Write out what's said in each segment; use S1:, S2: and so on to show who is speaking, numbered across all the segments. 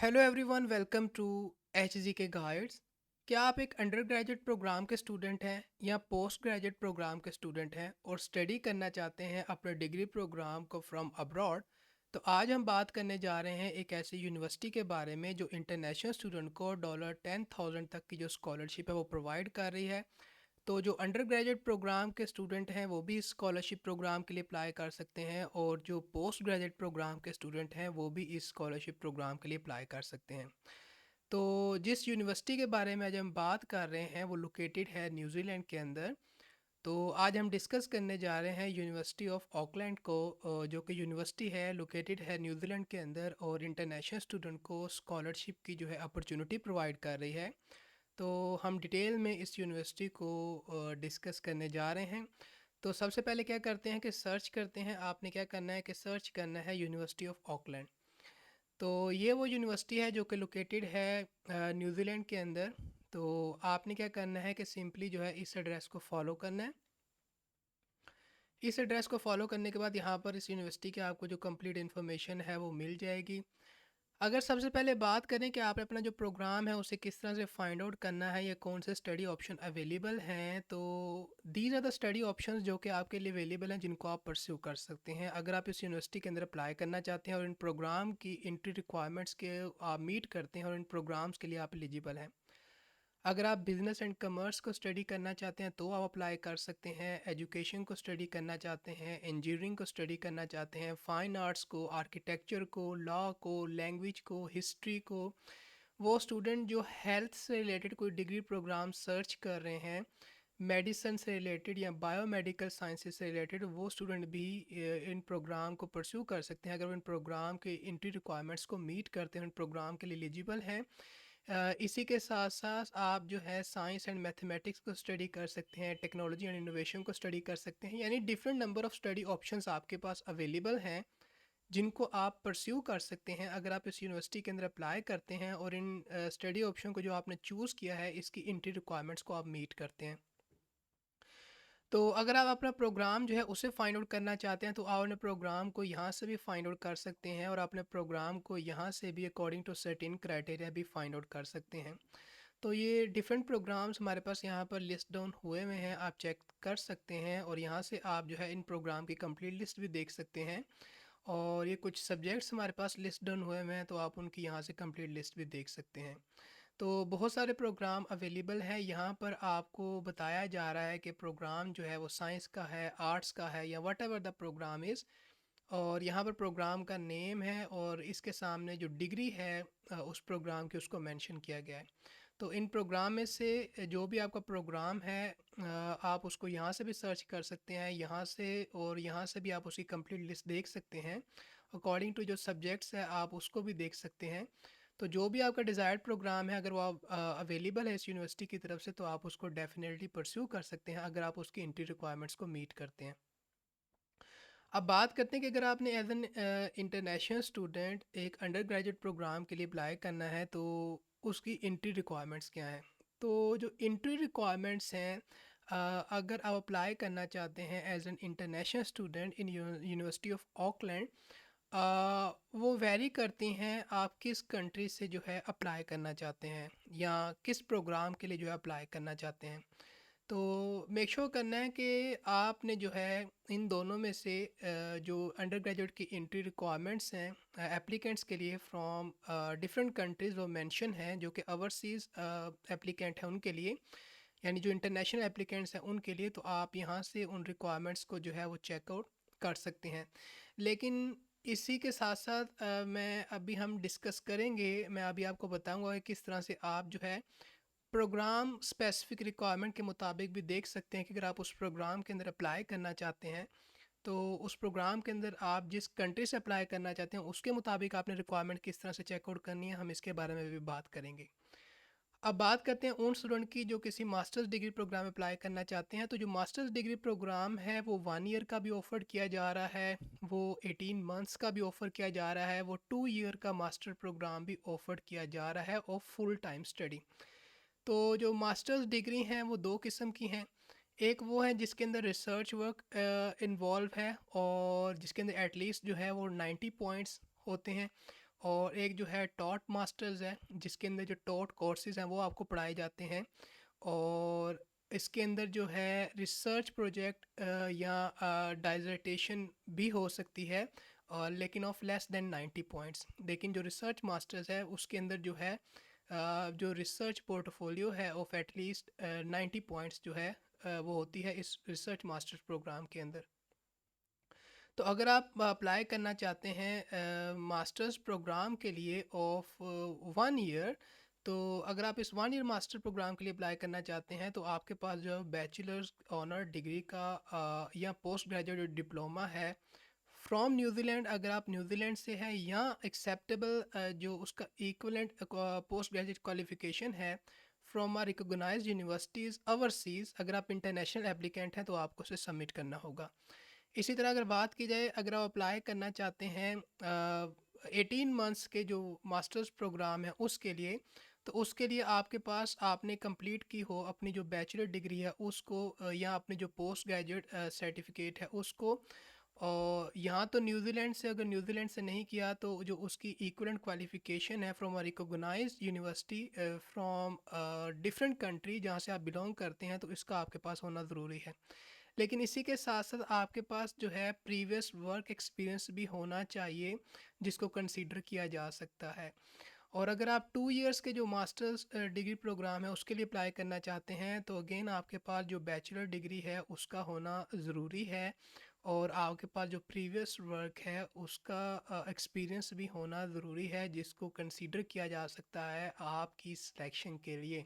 S1: Hello everyone, welcome to H G K guides. क्या आप एक अंडर ग्रेजुएट प्रोग्राम के स्टूडेंट हैं या पोस्ट ग्रेजुएट प्रोग्राम के स्टूडेंट हैं और स्टडी करना चाहते हैं अपने डिग्री प्रोग्राम को फ्रॉम अब्रॉड? तो आज हम बात करने जा रहे हैं एक ऐसी यूनिवर्सिटी के बारे में जो इंटरनेशनल स्टूडेंट को $10,000 तक की जो स्कॉलरशिप है वो प्रोवाइड कर रही है। तो जो अंडर ग्रेजुएट प्रोग्राम के स्टूडेंट हैं वो भी इस स्कॉलरशिप प्रोग्राम के लिए अप्लाई कर सकते हैं, और जो पोस्ट ग्रेजुएट प्रोग्राम के स्टूडेंट हैं वो भी इस स्कॉलरशिप प्रोग्राम के लिए अप्लाई कर सकते हैं। तो जिस यूनिवर्सिटी के बारे में आज हम बात कर रहे हैं वो लोकेटेड है न्यूजीलैंड के अंदर। तो आज हम डिस्कस करने जा रहे हैं यूनिवर्सिटी ऑफ ऑकलैंड को, जो कि यूनिवर्सिटी है लोकेटेड है न्यूजीलैंड के अंदर और इंटरनेशनल स्टूडेंट को स्कॉलरशिप की जो है अपॉर्चुनिटी प्रोवाइड कर रही है। तो हम डिटेल में इस यूनिवर्सिटी को डिस्कस करने जा रहे हैं। तो सबसे पहले क्या करते हैं कि सर्च करते हैं। आपने क्या करना है कि सर्च करना है यूनिवर्सिटी ऑफ ऑकलैंड। तो ये वो यूनिवर्सिटी है जो कि लोकेटेड है न्यूजीलैंड के अंदर। तो आपने क्या करना है कि सिंपली जो है इस एड्रेस को फॉलो करना है। इस एड्रेस को फॉलो करने के बाद यहाँ पर इस यूनिवर्सिटी की आपको जो कंप्लीट इन्फॉर्मेशन है वो मिल जाएगी। अगर सबसे पहले बात करें कि आपने अपना जो प्रोग्राम है उसे किस तरह से फाइंड आउट करना है या कौन से स्टडी ऑप्शन अवेलेबल हैं, तो these are the study options जो कि आपके लिए अवेलेबल हैं, जिनको आप परस्यू कर सकते हैं अगर आप इस यूनिवर्सिटी के अंदर अप्लाई करना चाहते हैं और इन प्रोग्राम की एंट्री रिक्वायरमेंट्स के आप मीट करते हैं और इन प्रोग्राम्स के लिए आप एलिजिबल हैं। अगर आप बिजनेस एंड कमर्स को स्टडी करना चाहते हैं तो आप अप्लाई कर सकते हैं। एजुकेशन को स्टडी करना चाहते हैं, इंजीनियरिंग को स्टडी करना चाहते हैं, फाइन आर्ट्स को, आर्किटेक्चर को, लॉ को, लैंग्वेज को, हिस्ट्री को, वो स्टूडेंट जो हेल्थ से रिलेटेड कोई डिग्री प्रोग्राम सर्च कर रहे हैं, मेडिसिन से रिलेटेड या बायोमेडिकल साइंसेज से रिलेटेड, वो स्टूडेंट भी इन प्रोग्राम को परस्यू कर सकते हैं अगर वो इन प्रोग्राम के एंट्री रिक्वायरमेंट्स को मीट करते हैं, इन प्रोग्राम के लिए एलिजिबल हैं। इसी के साथ साथ आप जो है साइंस एंड मैथमेटिक्स को स्टडी कर सकते हैं, टेक्नोलॉजी एंड इनोवेशन को स्टडी कर सकते हैं, यानी different number of study options आपके पास अवेलेबल हैं जिनको आप परस्यू कर सकते हैं अगर आप इस यूनिवर्सिटी के अंदर अप्लाई करते हैं और इन स्टडी ऑप्शन को जो आपने चूज़ किया है इसकी एंट्री रिक्वायरमेंट्स को आप मीट करते हैं। तो अगर आप अपना प्रोग्राम जो है उसे फाइंड आउट करना चाहते हैं तो आप अपने प्रोग्राम को यहाँ से भी फाइंड आउट कर सकते हैं और अपने प्रोग्राम को यहाँ से भी अकॉर्डिंग टू सर्टेन क्राइटेरिया भी फाइंड आउट कर सकते हैं। तो ये डिफरेंट प्रोग्राम्स हमारे पास यहाँ पर लिस्ट डाउन हुए हुए हैं, आप चेक कर सकते हैं और यहाँ से आप जो है इन प्रोग्राम की कंप्लीट लिस्ट भी देख सकते हैं। और ये कुछ सब्जेक्ट्स हमारे पास लिस्ट डाउन हुए हुए हैं तो आप उनकी यहाँ से कंप्लीट लिस्ट भी देख सकते हैं। तो बहुत सारे प्रोग्राम अवेलेबल हैं यहाँ पर। आपको बताया जा रहा है कि प्रोग्राम जो है वो साइंस का है, आर्ट्स का है, या whatever the programme is. और यहाँ पर प्रोग्राम का नेम है और इसके सामने जो डिग्री है उस प्रोग्राम की उसको मेंशन किया गया है। तो इन प्रोग्राम में से जो भी आपका प्रोग्राम है आप उसको यहाँ से भी सर्च कर सकते हैं, यहाँ से और यहाँ से भी आप उसकी कंप्लीट लिस्ट देख सकते हैं। अकॉर्डिंग टू जो सब्जेक्ट्स है आप उसको भी देख सकते हैं। तो जो भी आपका डिज़ायर्ड प्रोग्राम है अगर वो अवेलेबल है इस यूनिवर्सिटी की तरफ से तो आप उसको डेफिनेटली परस्यू कर सकते हैं अगर आप उसकी एंट्री रिक्वायरमेंट्स को मीट करते हैं। अब बात करते हैं कि अगर आपने एज एन इंटरनेशनल स्टूडेंट एक अंडर ग्रेजुएट प्रोग्राम के लिए अप्लाई करना है तो उसकी एंट्री रिक्वायरमेंट्स क्या हैं। तो जो एंट्री रिक्वायरमेंट्स हैं, अगर आप अप्लाई करना चाहते हैं as an international student in university of Auckland, वो वेरी करती हैं आप किस कंट्री से जो है अप्लाई करना चाहते हैं या किस प्रोग्राम के लिए जो है अप्लाई करना चाहते हैं। तो मेक श्योर करना है कि आपने जो है इन दोनों में से जो अंडर ग्रेजुएट की एंट्री रिक्वायरमेंट्स हैं एप्लीकेंट्स के लिए फ्रॉम डिफरेंट कंट्रीज़ वो मेंशन हैं, जो कि ओवरसीज़ एप्लीकेंट हैं उनके लिए, यानी जो इंटरनेशनल एप्लीकेंट्स हैं उनके लिए। तो आप यहाँ से उन रिक्वायरमेंट्स को जो है वो चेकआउट कर सकते हैं। लेकिन इसी के साथ साथ मैं अभी हम डिस्कस करेंगे, मैं अभी आपको बताऊंगा कि किस तरह से आप जो है प्रोग्राम स्पेसिफिक रिक्वायरमेंट के मुताबिक भी देख सकते हैं कि अगर आप उस प्रोग्राम के अंदर अप्लाई करना चाहते हैं तो उस प्रोग्राम के अंदर आप जिस कंट्री से अप्लाई करना चाहते हैं उसके मुताबिक आपने रिक्वायरमेंट किस तरह से चेकआउट करनी है, हम इसके बारे में भी बात करेंगे। अब बात करते हैं उन स्टूडेंट की जो किसी मास्टर्स डिग्री प्रोग्राम में अप्लाई करना चाहते हैं। तो जो मास्टर्स डिग्री प्रोग्राम है वो 1 ईयर का भी ऑफ़र किया जा रहा है, वो 18 मंथ्स का भी ऑफ़र किया जा रहा है, वो 2 ईयर का मास्टर प्रोग्राम भी ऑफ़र किया जा रहा है और फुल टाइम स्टडी। तो जो मास्टर्स डिग्री हैं वो दो किस्म की हैं। एक वो है जिसके अंदर रिसर्च वर्क इन्वॉल्व है और जिसके अंदर एटलीस्ट जो है वो 90 पॉइंट्स होते हैं, और एक जो है टॉट मास्टर्स है, जिसके अंदर जो टॉट कोर्सेज हैं वो आपको पढ़ाए जाते हैं। और इसके अंदर जो है रिसर्च प्रोजेक्ट या डाइजर्टेशन भी हो सकती है, लेकिन ऑफ लेस देन 90 पॉइंट्स। लेकिन जो रिसर्च मास्टर्स है उसके अंदर जो है जो रिसर्च पोर्टफोलियो है ऑफ एटलीस्ट 90 पॉइंट्स जो है वो होती है इस रिसर्च मास्टर्स प्रोग्राम के अंदर। तो अगर आप अप्लाई करना चाहते हैं मास्टर्स प्रोग्राम के लिए ऑफ 1 ईयर, तो अगर आप इस 1 ईयर मास्टर प्रोग्राम के लिए अप्लाई करना चाहते हैं तो आपके पास जो बैचलर्स ऑनर डिग्री का या पोस्ट ग्रेजुएट डिप्लोमा है फ्रॉम न्यूजीलैंड, अगर आप न्यूजीलैंड से हैं, या एक्सेप्टेबल जो उसका इक्वलेंट पोस्ट ग्रेजुएट क्वालिफिकेशन है from our recognised universities overseas, अगर आप इंटरनेशनल एप्लीकेंट हैं तो आपको उसे सबमिट करना होगा। इसी तरह अगर बात की जाए, अगर आप अप्लाई करना चाहते हैं 18 मंथ्स के जो मास्टर्स प्रोग्राम है उसके लिए, तो उसके लिए आपके पास आपने कंप्लीट की हो अपनी जो बैचलर डिग्री है उसको या अपनी जो पोस्ट ग्रेजुएट सर्टिफिकेट है उसको। और यहाँ तो न्यूजीलैंड से, अगर न्यूजीलैंड से नहीं किया तो जो उसकी इक्वलेंट क्वालिफिकेशन है from a recognised university from different country जहाँ से आप बिलोंग करते हैं, तो इसका आपके पास होना ज़रूरी है। लेकिन इसी के साथ साथ आपके पास जो है प्रीवियस वर्क एक्सपीरियंस भी होना चाहिए, जिसको कंसीडर किया जा सकता है। और अगर आप 2 इयर्स के जो मास्टर्स डिग्री प्रोग्राम है उसके लिए अप्लाई करना चाहते हैं, तो अगेन आपके पास जो बैचलर डिग्री है उसका होना ज़रूरी है, और आपके पास जो प्रीवियस वर्क है उसका एक्सपीरियंस भी होना ज़रूरी है, जिसको कंसीडर किया जा सकता है आपकी सिलेक्शन के लिए।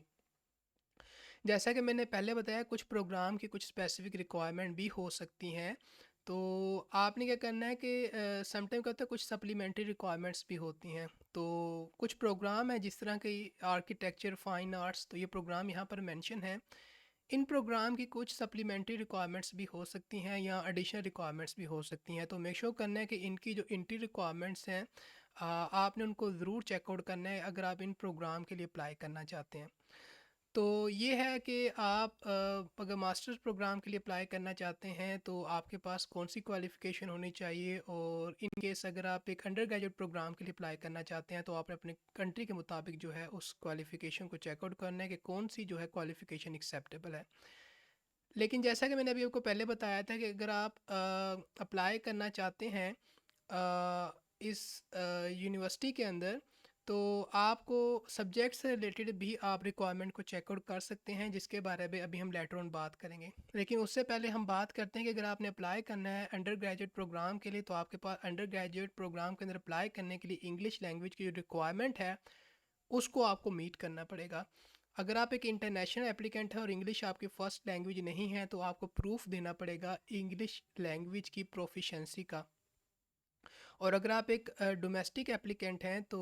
S1: जैसा कि मैंने पहले बताया, कुछ प्रोग्राम की कुछ स्पेसिफिक रिक्वायरमेंट भी हो सकती हैं। तो आपने क्या करना है कि समटाइम क्या होता है, कुछ सप्लीमेंट्री रिक्वायरमेंट्स भी होती हैं। तो कुछ प्रोग्राम है जिस तरह की आर्किटेक्चर, फाइन आर्ट्स, तो ये प्रोग्राम यहाँ पर मेंशन है। इन प्रोग्राम की कुछ सप्लीमेंट्री रिक्वायरमेंट्स भी हो सकती हैं या एडिशनल रिक्वायरमेंट्स भी हो सकती हैं। तो मेक श्योर करना है कि इनकी जो इंट्री रिक्वायरमेंट्स हैं आपने उनको ज़रूर चेकआउट करना है अगर आप इन प्रोग्राम के लिए अप्लाई करना चाहते हैं। तो ये है कि आप अगर मास्टर्स प्रोग्राम के लिए अप्लाई करना चाहते हैं तो आपके पास कौन सी क्वालिफ़िकेशन होनी चाहिए, और इन केस अगर आप एक अंडर ग्रेजुएट प्रोग्राम के लिए अप्लाई करना चाहते हैं तो आपने अपने कंट्री के मुताबिक जो है उस क्वालिफ़िकेशन को चेकआउट करना है कि कौन सी जो है क्वालिफ़िकेशन एक्सेप्टेबल है। लेकिन जैसा कि मैंने अभी आपको पहले बताया था कि अगर आप अप्लाई करना चाहते हैं इस यूनिवर्सिटी के अंदर, तो आपको सब्जेक्ट से रिलेटेड भी आप रिक्वायरमेंट को चेकआउट कर सकते हैं, जिसके बारे में अभी हम लेटर ऑन बात करेंगे। लेकिन उससे पहले हम बात करते हैं कि अगर आपने अप्लाई करना है अंडर ग्रेजुएट प्रोग्राम के लिए, तो आपके पास अंडर ग्रेजुएट प्रोग्राम के अंदर अप्लाई करने के लिए इंग्लिश लैंग्वेज की जो रिक्वायरमेंट है उसको आपको मीट करना पड़ेगा। अगर आप एक इंटरनेशनल एप्लीकेंट है और इंग्लिश आपकी फ़र्स्ट लैंग्वेज नहीं है, तो आपको प्रूफ देना पड़ेगा इंग्लिश लैंग्वेज की प्रोफिशेंसी का। और अगर आप एक डोमेस्टिक एप्लीकेंट हैं तो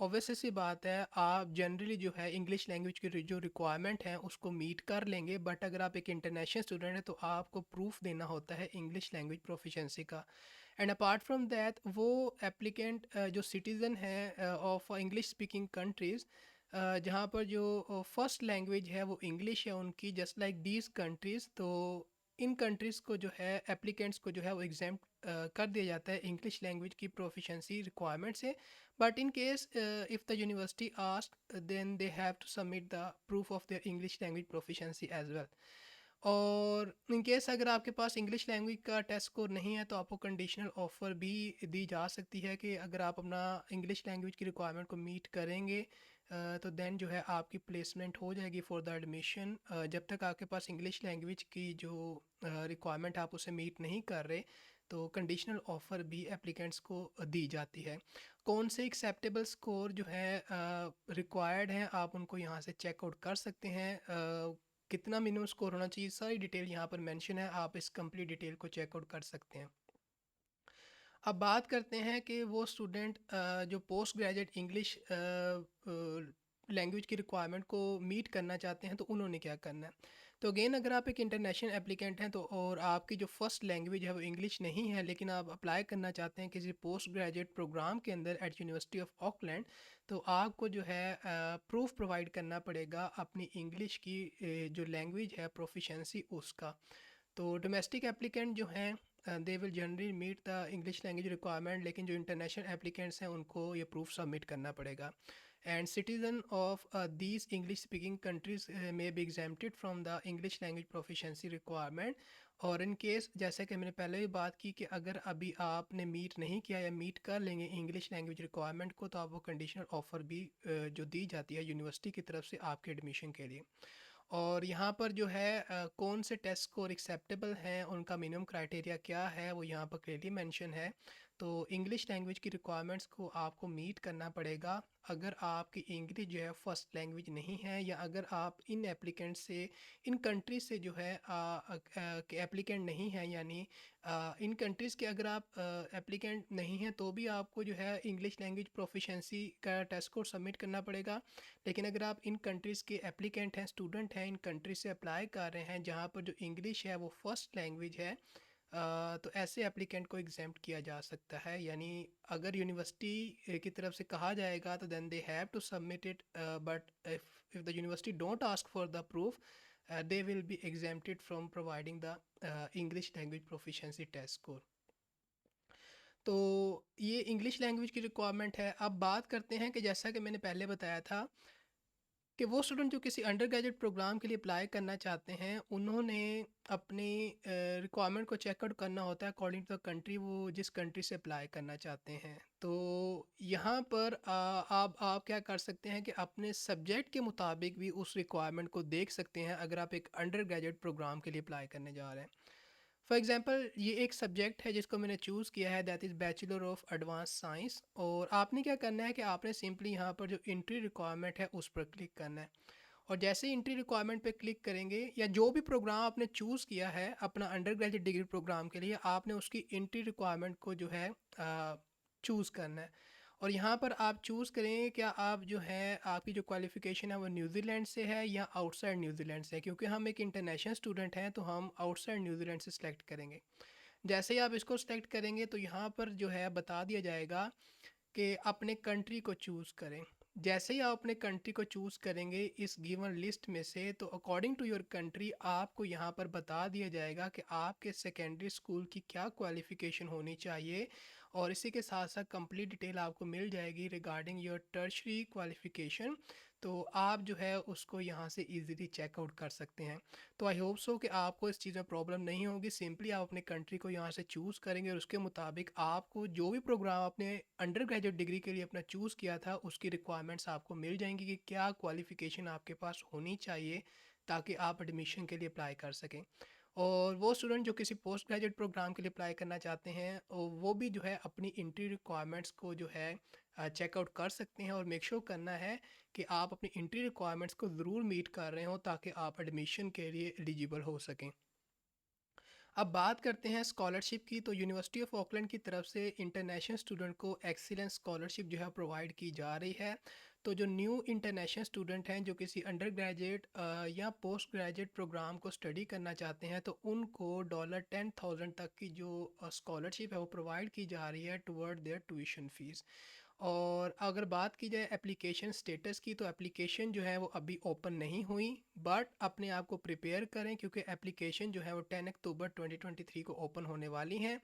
S1: ऑब्वियस सी बात है, आप जनरली जो है इंग्लिश लैंग्वेज की जो रिक्वायरमेंट है उसको मीट कर लेंगे। बट अगर आप एक इंटरनेशनल स्टूडेंट हैं तो आपको प्रूफ देना होता है इंग्लिश लैंग्वेज प्रोफिशेंसी का। एंड अपार्ट फ्रॉम दैट, वो एप्लीकेंट जो सिटीज़न है ऑफ इंग्लिश स्पीकिंग कंट्रीज़, जहाँ पर जो फर्स्ट लैंग्वेज है वो इंग्लिश है उनकी, जस्ट लाइक दीज कंट्रीज़, तो इन कंट्रीज़ को जो है एप्लीकेंट्स को जो है वो एग्जाम कर दिया जाता है इंग्लिश लैंग्वेज की प्रोफिशेंसी रिक्वायरमेंट से। But in case if the university ask, then they have to submit the proof of their English language proficiency as well. और इन केस अगर आपके पास इंग्लिश लैंग्वेज का टेस्ट स्कोर नहीं है तो आपको कंडीशनल ऑफ़र भी दी जा सकती है कि अगर आप अपना इंग्लिश लैंग्वेज की रिक्वायरमेंट को मीट करेंगे तो देन जो है आपकी प्लेसमेंट हो जाएगी फॉर द एडमिशन। जब तक आपके पास इंग्लिश लैंग्वेज की जो रिक्वायरमेंट आप उसे मीट नहीं कर रहे, तो कंडीशनल ऑफ़र भी एप्लीकेंट्स को दी जाती है। कौन से एक्सेप्टेबल स्कोर जो है रिक्वायर्ड हैं, आप उनको यहाँ से चेकआउट कर सकते हैं। कितना मिनिमम स्कोर होना चाहिए, सारी डिटेल यहाँ पर मेंशन है, आप इस कंप्लीट डिटेल को चेकआउट कर सकते हैं। अब बात करते हैं कि वो स्टूडेंट जो पोस्ट ग्रेजुएट इंग्लिश लैंग्वेज की रिक्वायरमेंट को मीट करना चाहते हैं तो उन्होंने क्या करना है। तो अगेन, अगर आप एक इंटरनेशनल एप्लीकेंट हैं तो और आपकी जो फर्स्ट लैंग्वेज है वो इंग्लिश नहीं है, लेकिन आप अप्लाई करना चाहते हैं किसी पोस्ट ग्रेजुएट प्रोग्राम के अंदर एट यूनिवर्सिटी ऑफ ऑकलैंड, तो आपको जो है प्रूफ प्रोवाइड करना पड़ेगा अपनी इंग्लिश की जो लैंग्वेज है प्रोफिशेंसी उसका। तो डोमेस्टिक एप्लीकेंट जो हैं they will generally meet the English language requirement, लेकिन जो इंटरनेशनल एप्लीकेंट्स हैं उनको ये प्रूफ सबमिट करना पड़ेगा। And citizen of these English speaking countries may be exempted from the English language proficiency requirement. और इन केस, जैसा कि मैंने पहले भी बात की, कि अगर अभी आपने मीट नहीं किया या मीट कर लेंगे इंग्लिश लैंग्वेज रिक्वायरमेंट को, तो आपको कंडीशनल ऑफ़र भी जो दी जाती है यूनिवर्सिटी की तरफ से आपके एडमिशन के लिए। और यहाँ पर जो है कौन से टेस्ट स्कोर एक्सेप्टेबल हैं, उनका मिनिमम क्राइटेरिया क्या है, वो यहाँ पर क्लियरली मेंशन है। तो इंग्लिश लैंग्वेज की रिक्वायरमेंट्स को आपको मीट करना पड़ेगा। अगर आपकी इंग्लिश जो है फर्स्ट लैंग्वेज नहीं है, या अगर आप इन एप्लीकेंट से, इन कंट्रीज से जो है एप्लीकेंट नहीं है, यानी इन कंट्रीज़ के अगर आप एप्लीकेंट नहीं हैं, तो भी आपको जो है इंग्लिश लैंग्वेज प्रोफिशेंसी का टेस्ट स्कोर सबमिट करना पड़ेगा। लेकिन अगर आप इन कंट्रीज़ के एप्लीकेंट हैं, स्टूडेंट हैं, इन कंट्रीज से अप्लाई कर रहे हैं जहाँ पर जो इंग्लिश है वो फर्स्ट लैंग्वेज है, तो ऐसे एप्लीकेंट को एग्जेम्प्ट किया जा सकता है। यानी अगर यूनिवर्सिटी की तरफ से कहा जाएगा तो then they have to submit it, but if the university don't ask for the proof, they will be exempted from providing the English language proficiency test score। तो ये इंग्लिश लैंग्वेज की रिक्वायरमेंट है। अब बात करते हैं कि जैसा कि मैंने पहले बताया था कि वो स्टूडेंट जो किसी अंडर ग्रेजुएट प्रोग्राम के लिए अप्लाई करना चाहते हैं, उन्होंने अपनी रिक्वायरमेंट को चेकआउट करना होता है अकॉर्डिंग टू द कंट्री, वो जिस कंट्री से अप्लाई करना चाहते हैं। तो यहाँ पर आप क्या कर सकते हैं कि अपने सब्जेक्ट के मुताबिक भी उस रिक्वायरमेंट को देख सकते हैं अगर आप एक अंडर ग्रेजुएट प्रोग्राम के लिए अप्लाई करने जा रहे हैं। फॉर एग्जांपल, ये एक सब्जेक्ट है जिसको मैंने चूज़ किया है, that is bachelor of advance science. और आपने क्या करना है कि आपने सिंपली यहाँ पर जो एंट्री रिक्वायरमेंट है उस पर क्लिक करना है। और जैसे ही एंट्री रिक्वायरमेंट पे क्लिक करेंगे, या जो भी प्रोग्राम आपने चूज़ किया है अपना अंडर ग्रेजुएट डिग्री प्रोग्राम के लिए, आपने उसकी एंट्री रिक्वायरमेंट को जो है चूज़ करना है। और यहाँ पर आप चूज़ करें क्या आप जो है, आपकी जो क्वालिफ़िकेशन है वो न्यूजीलैंड से है या आउटसाइड न्यूजीलैंड से है। क्योंकि हम एक इंटरनेशनल स्टूडेंट हैं तो हम आउटसाइड न्यूजीलैंड से सिलेक्ट करेंगे। जैसे ही आप इसको सिलेक्ट करेंगे तो यहाँ पर जो है बता दिया जाएगा कि अपने कंट्री को चूज़ करें। जैसे ही आप अपने कंट्री को चूज़ करेंगे इस गिवन लिस्ट में से, तो अकॉर्डिंग टू योर कंट्री आपको यहाँ पर बता दिया जाएगा कि आपके सेकेंडरी स्कूल की क्या क्वालिफ़िकेशन होनी चाहिए। और इसी के साथ साथ कंप्लीट डिटेल आपको मिल जाएगी रिगार्डिंग योर टर्शरी क्वालिफ़िकेशन। तो आप जो है उसको यहाँ से इजीली चेकआउट कर सकते हैं। तो आई होप सो कि आपको इस चीज़ में प्रॉब्लम नहीं होगी। सिंपली आप अपने कंट्री को यहाँ से चूज़ करेंगे और उसके मुताबिक आपको जो भी प्रोग्राम आपने अंडर ग्रेजुएट डिग्री के लिए अपना चूज़ किया था उसकी रिक्वायरमेंट्स आपको मिल जाएंगी कि क्या क्वालिफ़िकेशन आपके पास होनी चाहिए ताकि आप एडमिशन के लिए अप्लाई कर सकें। और वो स्टूडेंट जो किसी पोस्ट ग्रेजुएट प्रोग्राम के लिए अप्लाई करना चाहते हैं, वो भी जो है अपनी एंट्री रिक्वायरमेंट्स को जो है चेकआउट कर सकते हैं। और मेक श्योर करना है कि आप अपनी एंट्री रिक्वायरमेंट्स को ज़रूर मीट कर रहे हो ताकि आप एडमिशन के लिए एलिजिबल हो सकें। अब बात करते हैं स्कॉलरशिप की। तो यूनिवर्सिटी ऑफ ऑकलैंड की तरफ से इंटरनेशनल स्टूडेंट को एक्सीलेंस स्कॉलरशिप जो है प्रोवाइड की जा रही है। तो जो न्यू इंटरनेशनल स्टूडेंट हैं जो किसी अंडर ग्रेजुएट या पोस्ट ग्रेजुएट प्रोग्राम को स्टडी करना चाहते हैं, तो उनको $10,000 तक की जो स्कॉलरशिप है वो प्रोवाइड की जा रही है टुवर्ड देयर ट्यूशन फ़ीस। और अगर बात की जाए एप्लीकेशन स्टेटस की, तो एप्लीकेशन जो है वो अभी ओपन नहीं हुई, बट अपने आप को प्रिपेयर करें क्योंकि एप्लीकेशन जो है वो 10 अक्टूबर 2023 को ओपन होने वाली हैं।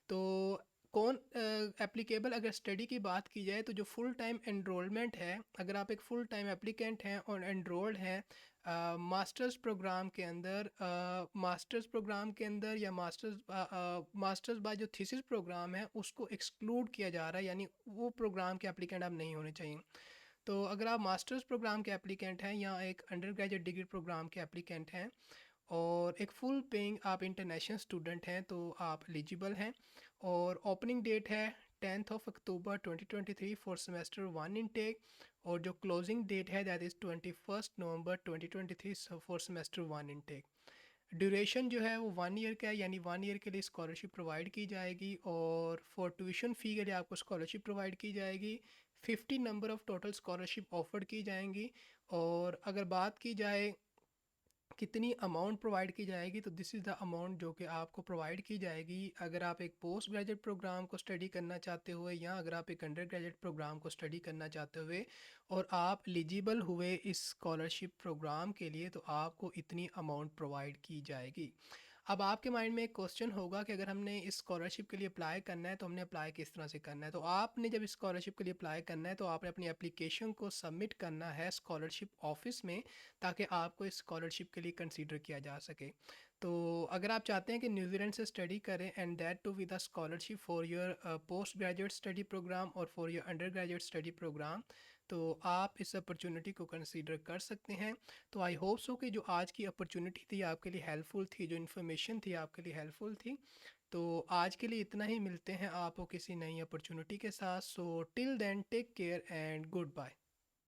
S1: तो कौन एप्लीकेबल, अगर स्टडी की बात की जाए तो जो फुल टाइम एनरोलमेंट है, अगर आप एक फुल टाइम एप्लीकेंट हैं और एनरोल्ड हैं मास्टर्स प्रोग्राम के अंदर, या मास्टर्स बाय जो थीसिस प्रोग्राम है उसको एक्सक्लूड किया जा रहा है, यानी वो प्रोग्राम के एप्लीकेंट आप नहीं होने चाहिए। तो अगर आप मास्टर्स प्रोग्राम के एप्लीकेंट हैं या एक अंडर ग्रेजुएट डिग्री प्रोग्राम के एप्लीकेंट हैं और एक फुल पेइंग आप इंटरनेशनल स्टूडेंट हैं, तो आप एलिजिबल हैं। और ओपनिंग डेट है 10th of October 2023 for semester 1 intake. और जो क्लोजिंग डेट है that is 21 November 2023 for semester 1 intake. Duration जो है वो 1 ईयर का है, यानी 1 ईयर के लिए स्कॉलरशिप प्रोवाइड की जाएगी। और फॉर ट्यूशन फ़ी के लिए आपको स्कॉलरशिप प्रोवाइड की जाएगी। 50 number of total scholarship offer की जाएंगी। और अगर बात की जाए कितनी अमाउंट प्रोवाइड की जाएगी, तो दिस इज़ द अमाउंट जो कि आपको प्रोवाइड की जाएगी अगर आप एक पोस्ट ग्रेजुएट प्रोग्राम को स्टडी करना चाहते हुए, या अगर आप एक अंडर ग्रेजुएट प्रोग्राम को स्टडी करना चाहते हुए और आप एलिजिबल हुए इस स्कॉलरशिप प्रोग्राम के लिए, तो आपको इतनी अमाउंट प्रोवाइड की जाएगी। अब आपके माइंड में एक क्वेश्चन होगा कि अगर हमने इस स्कॉलरशिप के लिए अप्लाई करना है तो हमने अप्लाई किस तरह से करना है। तो आपने जब स्कॉलरशिप के लिए अप्लाई करना है तो आपने अपनी एप्लीकेशन को सबमिट करना है स्कॉलरशिप ऑफिस में, ताकि आपको इस स्कॉलरशिप के लिए कंसीडर किया जा सके। तो अगर आप चाहते हैं कि न्यूजीलैंड से स्टडी करें and that to with a scholarship for your postgraduate study programme और for your undergraduate study programme, तो आप इस अपॉर्चुनिटी को कंसीडर कर सकते हैं। तो आई होप सो कि जो आज की अपॉर्चुनिटी थी आपके लिए हेल्पफुल थी, जो इन्फॉर्मेशन थी आपके लिए हेल्पफुल थी। तो आज के लिए इतना ही, मिलते हैं आपको किसी नई अपॉर्चुनिटी के साथ। So till then take care and good bye.